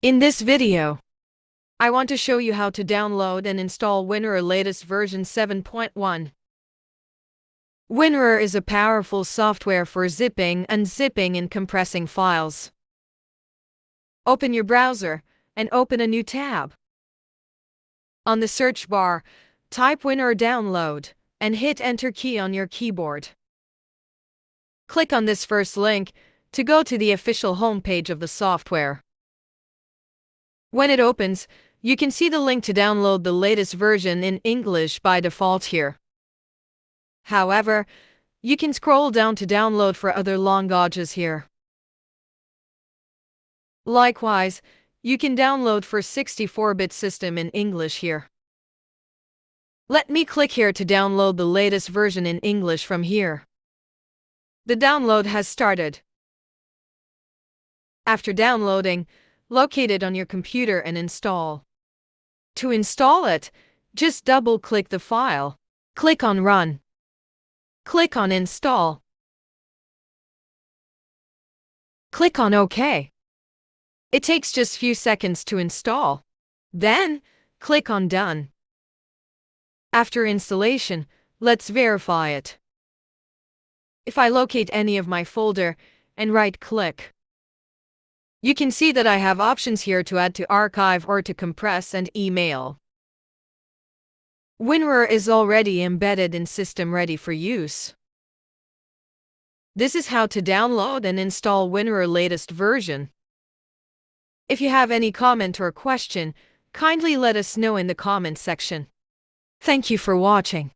In this video, I want to show you how to download and install WinRAR latest version 7.1. WinRAR is a powerful software for zipping, unzipping, and compressing files. Open your browser and open a new tab. On the search bar, type WinRAR download and hit Enter key on your keyboard. Click on this first link to go to the official homepage of the software. When it opens, you can see the link to download the latest version in English by default here. However, you can scroll down to download for other languages here. Likewise, you can download for 64-bit system in English here. Let me click here to download the latest version in English from here. The download has started. After downloading, locate it on your computer and install. To install it, just double-click the file. Click on Run. Click on Install. Click on OK. It takes just few seconds to install. Then, click on Done. After installation, let's verify it. If I locate any of my folder and right-click, you can see that I have options here to add to archive or to compress and email. WinRAR is already embedded in system ready for use. This is how to download and install WinRAR latest version. If you have any comment or question, kindly let us know in the comment section. Thank you for watching.